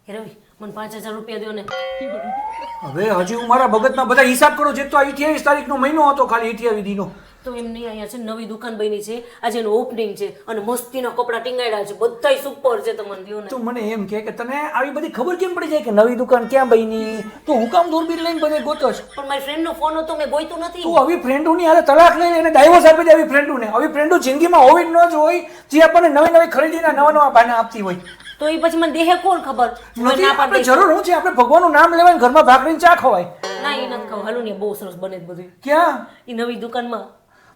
રવિ મને 5000 રૂપિયા દો ને. હવે હજી હું મારા ભગતમાં બધા હિસાબ કરો છે તો આ 28 તારીખનો મહિનો હતો ખાલી 28 દીનો. તો એમ નહીં, અહીંયા છે નવી દુકાન બની છે, આજે એનું ઓપનિંગ છે અને મસ્તીના કપડા ટીંગાડ્યા છે, બધાય સુપર છે. તમને દો ને. તું મને એમ કે તને આવી બધી ખબર કેમ પડી જાય કે નવી દુકાન ક્યાં બની? તો હું કામ દૂરબીન લઈને બધે ગોતોશ? પણ મારી ફ્રેન્ડનો ફોન હતો, મેં ગોઈતું નથી. તું આવી ફ્રેન્ડોની હારે તલાક લઈને એને ડાયવોર્સ આપી દે. આવી ફ્રેન્ડોને, આવી ફ્રેન્ડો જિંદગીમાં હોવી જ ન જ હોય જે આપણને નવી નવી ખરીદીના નવા નવા બાના આપતી હોય. તો એ પછી મને દેહે કોણ ખબર? નથી, આપણે જરૂર હું છે આપણે ભગવાનનું નામ લેવાય, ઘરમાં ભાખરીને ચા ખવાય. ના એ નથી ખાવ. હાલો ને, બહુ સરસ બને છે બધું. ક્યાં? એ નવી દુકાનમાં.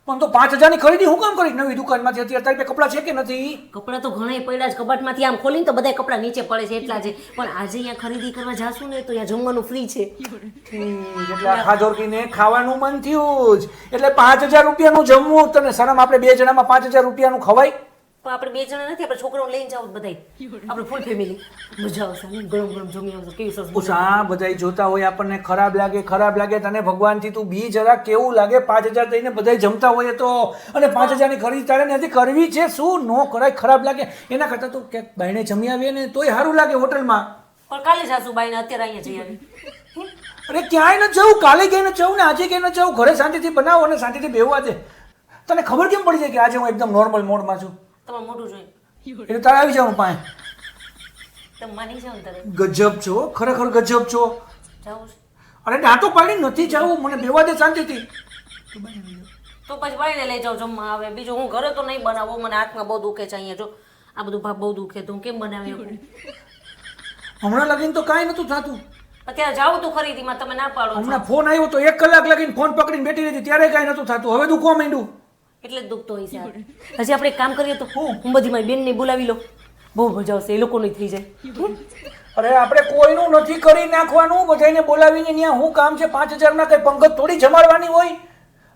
પણ તો 5000 ની ખરીદી હું કામ કરી નવી દુકાનમાંથી? અત્યારે તારી પાસે કપડાં છે કે નથી? કપડાં તો ઘણા પડ્યા છે કબાટમાંથી, આમ ખોલીને તો બધા કપડાં નીચે પડે છે એટલા છે. પણ આજે અહીંયા ખરીદી કરવા જાશું ને તો અહીંયા જમવાનું ફ્રી છે. એટલે આખા જોરકીને ખાવાનું મન થયું જ એટલે 5000 રૂપિયાનું જમવું. તને શરમ? આપણે બે જણામાં 5000 રૂપિયાનું ખવાય? પણ આપણે બે જણા નથી, આપણે છોકરાઓ લઈને જાવ બધાય, આપણે ફૂલ ફેમિલી. મજા આવશે ને, ગરમ ગરમ જમી આવશે. કેવી સરસ. આ બધાય જોતા હોય આપણને ખરાબ લાગે. તને ભગવાનથી તું બી જરા કેવું લાગે? 5000 દઈને બધાય જમતા હોય તો, અને 5000 ની ખરીદી તારે નથી કરવી છે? શું નો કરાય? ખરાબ લાગે. એના કરતા તો ક્યાંક બાયણે જમી આવીએ ને તોય સારું લાગે હોટલમાં. પણ કાલે જાશું બાઈને, અત્યારે અહીંયા જઈ આવી. અરે ક્યાંય ન જવું, કાલે ક્યાંય ન જવું ને આજે ક્યાંય ન જવું. ઘરે શાંતિથી બનાવો અને શાંતિથી બેહવા દે. તને ખબર કેમ પડી જાય કે આજે હું એકદમ નોર્મલ મોડમાં છું? તમારે મોટું જોઈ એટલે તારે આવી જવાનું પાસે. તમે માની જાવ ને તારે. ગજબ છો, ખરેખર ગજબ છો. જાવું છે અરે ડાટો પાડી નથી જવું, મને બેવા દે શાંતિથી. તો પછી બાઈને લઈ જાવ જમવા. આવે બીજું હું ઘરે તો નહીં બનાવું, મને હાથમાં બહુ દુખે છે. અહીંયા જો આ બધું ભાગ બહુ દુખે તો હું કેમ બનાવી શકું? હમણાં લગીને તો કાંઈ નતું થતું. અત્યારે જાવું તો ખરીદીમાં, તમે ના પાડો છો. હમણાં ફોન આવ્યો તો 1 કલાક લગીને ફોન પકડીને બેઠી હતી ત્યારે કાંઈ નતું થતું. હવે દુખવા માંડ્યું એટલે જ દુખતો હોય છે. હજી આપણે એક કામ કરીએ તો હું બધી મારી બેનને બોલાવી લઉં, બહુ મજા આવશે. એ લોકોની થઈ જાય. અરે આપણે કોઈનું નથી કરી નાખવાનું, બધાને બોલાવીને ત્યાં હું કામ છે? 5000 ના કઈ પંગત થોડી જમાડવાની હોય.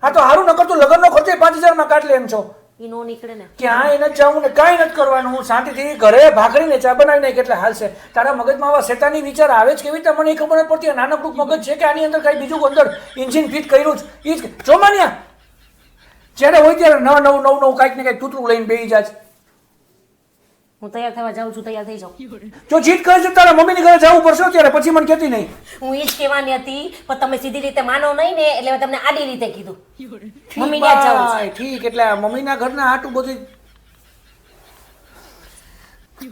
આ તો સારું ન કરતું, લગ્નનો ખર્ચો 5000 માં કાઢ લે એમ છો. એ નો નીકળે ને. ક્યાંય નથી જવું ને કાંઈ નથી કરવાનું. શાંતિથી ઘરે ભાખરીને ચા બનાવીને કેટલા હાલશે. તારા મગજમાં આવા શેતાની વિચાર આવે જ કેવી રીતે મને એ ખબર નથી પડતી. આ નાનકડું મગજ છે કે આની અંદર કાંઈ બીજું અંદર એન્જિન ફિટ કર્યું જ? એ જ ચોમાન્યા જ્યારે હોય ત્યારે નવું કાંઈક ને કાંઈક તૂતરું લઈને બેસી જાય. હું તૈયાર થવા જાઉં છું, તૈયાર થઈ જાઉં. જો જીત કરે છે તારા મમ્મીની ઘરે જવું પડશે ત્યારે, પછી મને કહેતી નહીં. હું એ જ કહેવાની હતી પણ તમે સીધી રીતે માનો નહીં ને, એટલે મેં તમને આડી રીતે કીધું. મમ્મી ને જ જાઉં છે. ઠીક, એટલે મમ્મીના ઘરના આટલું બધું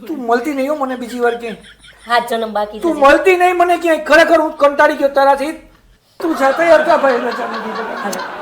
તું મળતી નહીં હો મને બીજી વાર ક્યાંય. 7 જન્મ બાકી છે. તું મળતી નહીં મને ક્યાંય. ખરેખર હું કંટાળી ગયો તારાથી. તું જા તૈયાર થા ભાઈ.